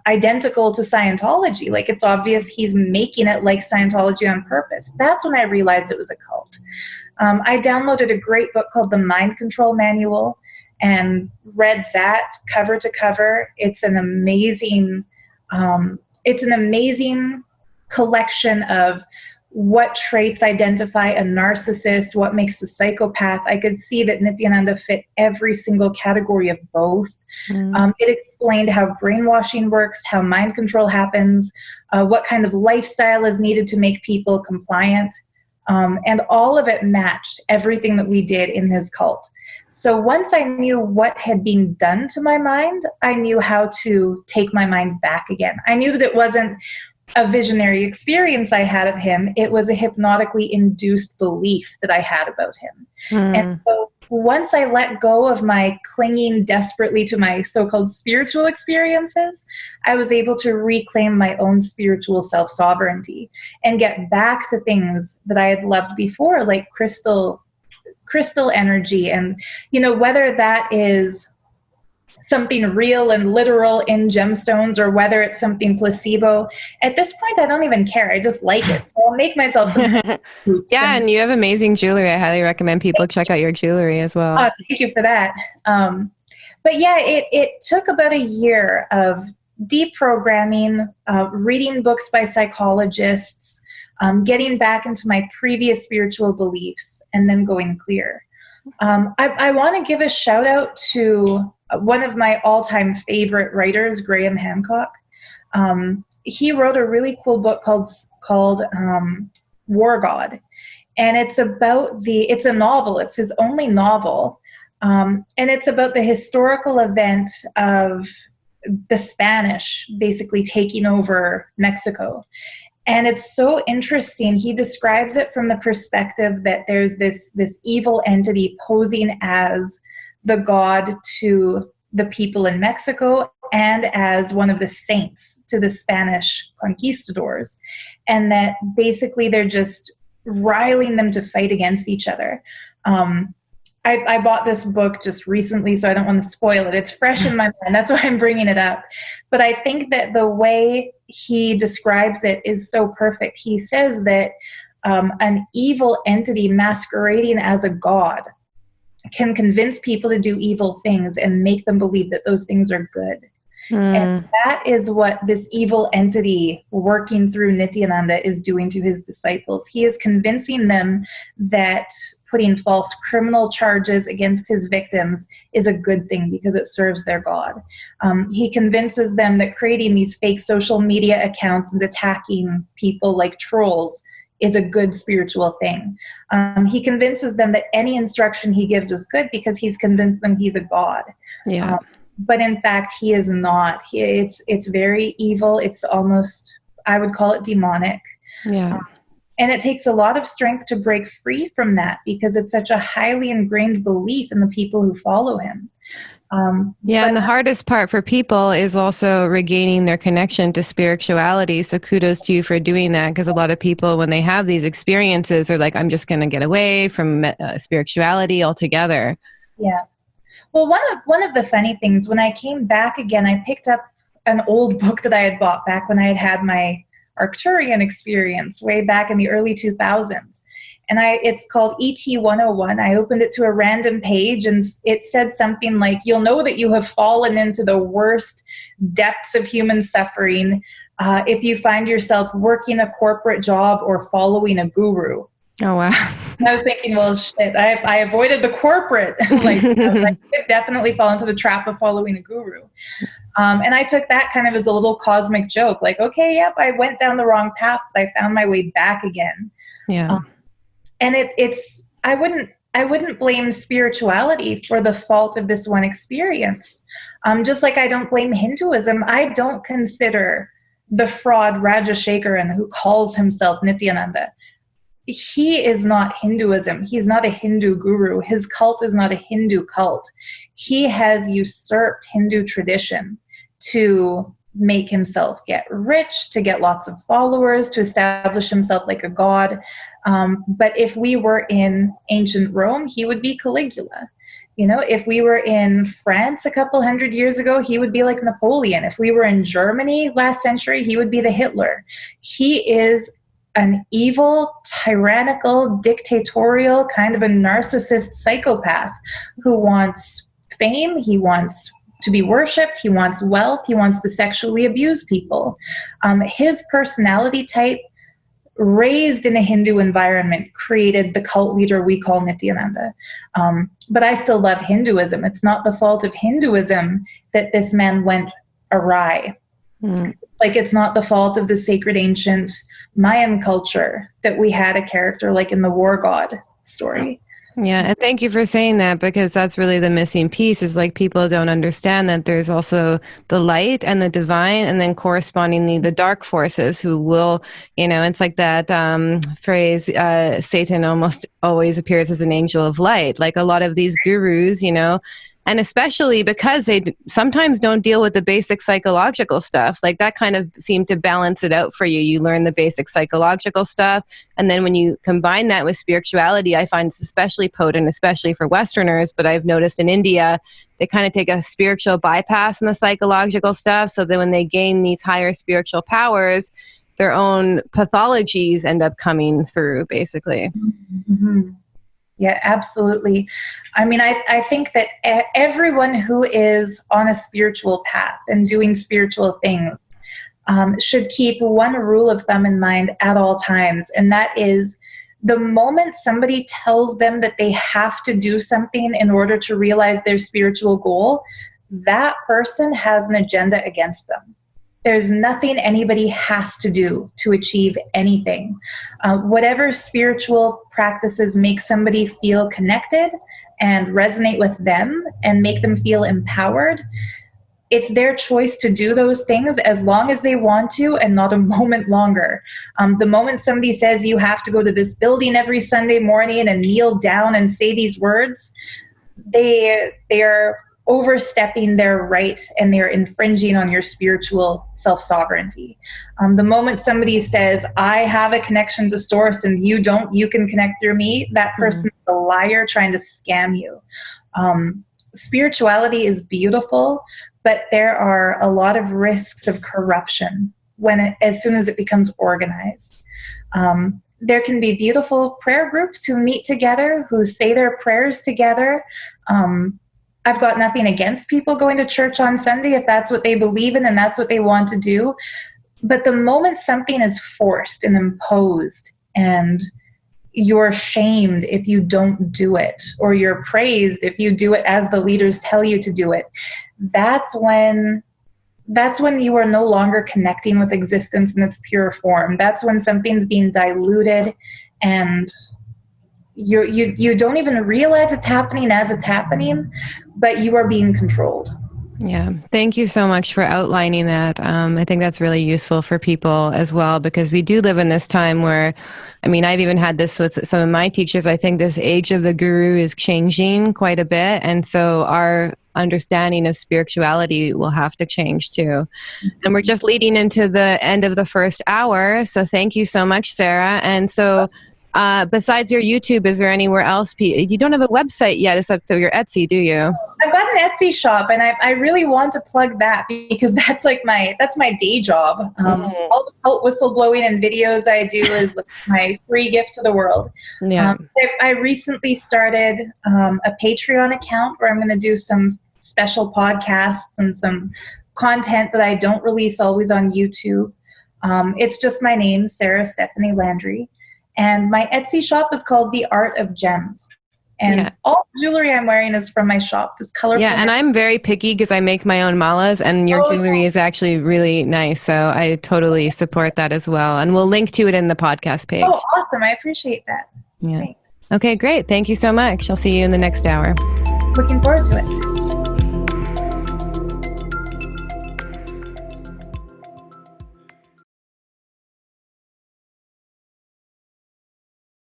identical to Scientology. Like, it's obvious he's making it like Scientology on purpose. That's when I realized it was a cult. I downloaded a great book called The Mind Control Manual and read that cover to cover. It's an amazing collection of what traits identify a narcissist, what makes a psychopath. I could see that Nithyananda fit every single category of both. It explained how brainwashing works, how mind control happens, what kind of lifestyle is needed to make people compliant. And all of it matched everything that we did in his cult. So once I knew what had been done to my mind, I knew how to take my mind back again. I knew that it wasn't a visionary experience I had of him. It was a hypnotically induced belief that I had about him. And so once I let go of my clinging desperately to my so-called spiritual experiences, I was able to reclaim my own spiritual self-sovereignty and get back to things that I had loved before, like crystal energy. And, you know, whether that is something real and literal in gemstones or whether it's something placebo, at this point I don't even care. I just like it, so I'll make myself some Yeah, and you have amazing jewelry. I highly recommend people check out your jewelry as well. Oh, thank you for that. But yeah, it took about a year of deprogramming, reading books by psychologists, getting back into my previous spiritual beliefs, and then going clear. I want to give a shout out to one of my all-time favorite writers, Graham Hancock. He wrote a really cool book called War God. And it's a novel. It's his only novel. And it's about the historical event of the Spanish basically taking over Mexico. And it's so interesting. He describes it from the perspective that there's this evil entity posing as the god to the people in Mexico and as one of the saints to the Spanish conquistadors. And that basically they're just riling them to fight against each other. I bought this book just recently, so I don't want to spoil it. It's fresh in my mind. That's why I'm bringing it up. But I think that the way he describes it is so perfect. He says that an evil entity masquerading as a god can convince people to do evil things and make them believe that those things are good. And that is what this evil entity working through Nithyananda is doing to his disciples. He is convincing them that putting false criminal charges against his victims is a good thing because it serves their God. He convinces them that creating these fake social media accounts and attacking people like trolls is a good spiritual thing. He convinces them that any instruction he gives is good because he's convinced them he's a god. Yeah. But in fact, he is not. It's very evil. It's almost, I would call it demonic. Yeah. And it takes a lot of strength to break free from that because it's such a highly ingrained belief in the people who follow him. And the hardest part for people is also regaining their connection to spirituality. So kudos to you for doing that, because a lot of people, when they have these experiences, are like, I'm just going to get away from spirituality altogether. Yeah. Well, one of the funny things, when I came back again, I picked up an old book that I had bought back when I had my Arcturian experience way back in the early 2000s. And it's called ET 101. I opened it to a random page and it said something like, you'll know that you have fallen into the worst depths of human suffering if you find yourself working a corporate job or following a guru. Oh, wow. I was thinking, well, shit, I avoided the corporate. I could definitely fall into the trap of following a guru. And I took that kind of as a little cosmic joke. Like, okay, yep, I went down the wrong path, but I found my way back again. Yeah. And I wouldn't blame spirituality for the fault of this one experience. Just like I don't blame Hinduism. I don't consider the fraud Rajashekaran who calls himself Nithyananda. He is not Hinduism. He's not a Hindu guru. His cult is not a Hindu cult. He has usurped Hindu tradition to make himself get rich, to get lots of followers, to establish himself like a god. But if we were in ancient Rome, he would be Caligula. You know, if we were in France a couple hundred years ago, he would be like Napoleon. If we were in Germany last century, he would be the Hitler. He is an evil, tyrannical, dictatorial, kind of a narcissist psychopath who wants fame, he wants to be worshipped, he wants wealth, he wants to sexually abuse people. His personality type, raised in a Hindu environment, created the cult leader we call Nithyananda. But I still love Hinduism. It's not the fault of Hinduism that this man went awry. Like, it's not the fault of the sacred ancient Mayan culture that we had a character like in the war god story. Yeah, and thank you for saying that, because that's really the missing piece, is like people don't understand that there's also the light and the divine, and then correspondingly the dark forces who will, it's like that phrase, Satan almost always appears as an angel of light. Like a lot of these gurus, and especially because they sometimes don't deal with the basic psychological stuff. Like that kind of seemed to balance it out for you. You learn the basic psychological stuff. And then when you combine that with spirituality, I find it's especially potent, especially for Westerners. But I've noticed in India, they kind of take a spiritual bypass in the psychological stuff. So that when they gain these higher spiritual powers, their own pathologies end up coming through, basically. Mm-hmm. Yeah, absolutely. I mean, I think that everyone who is on a spiritual path and doing spiritual things should keep one rule of thumb in mind at all times. And that is, the moment somebody tells them that they have to do something in order to realize their spiritual goal, that person has an agenda against them. There's nothing anybody has to do to achieve anything. Whatever spiritual practices make somebody feel connected, and resonate with them and make them feel empowered, it's their choice to do those things as long as they want to and not a moment longer. The moment somebody says you have to go to this building every Sunday morning and kneel down and say these words, they're overstepping their right and they're infringing on your spiritual self-sovereignty. The moment somebody says, I have a connection to source and you don't, you can connect through me, that person is a liar trying to scam you. Spirituality is beautiful, but there are a lot of risks of corruption as soon as it becomes organized. There can be beautiful prayer groups who meet together, who say their prayers together. I've got nothing against people going to church on Sunday if that's what they believe in and that's what they want to do. But the moment something is forced and imposed and you're shamed if you don't do it, or you're praised if you do it as the leaders tell you to do it, that's when you are no longer connecting with existence in its pure form. That's when something's being diluted and you don't even realize it's happening as it's happening, but you are being controlled. Yeah. Thank you so much for outlining that. I think that's really useful for people as well, because we do live in this time where, I mean, I've even had this with some of my teachers. I think this age of the guru is changing quite a bit. And so our understanding of spirituality will have to change too. And we're just leading into the end of the first hour. So thank you so much, Sarah. And so besides your YouTube, is there anywhere else? You don't have a website yet. It's up to your Etsy, do you? I've got an Etsy shop, and I really want to plug that because that's like my day job. All the cult whistleblowing and videos I do is like my free gift to the world. Yeah. I recently started a Patreon account where I'm going to do some special podcasts and some content that I don't release always on YouTube. It's just my name, Sarah Stephanie Landry. And my Etsy shop is called The Art of Gems. And all the jewelry I'm wearing is from my shop, this colorful. Yeah, and I'm very picky because I make my own malas, and your jewelry is actually really nice. So I totally support that as well. And we'll link to it in the podcast page. Oh, awesome. I appreciate that. Yeah. Thanks. Okay, great. Thank you so much. I'll see you in the next hour. Looking forward to it.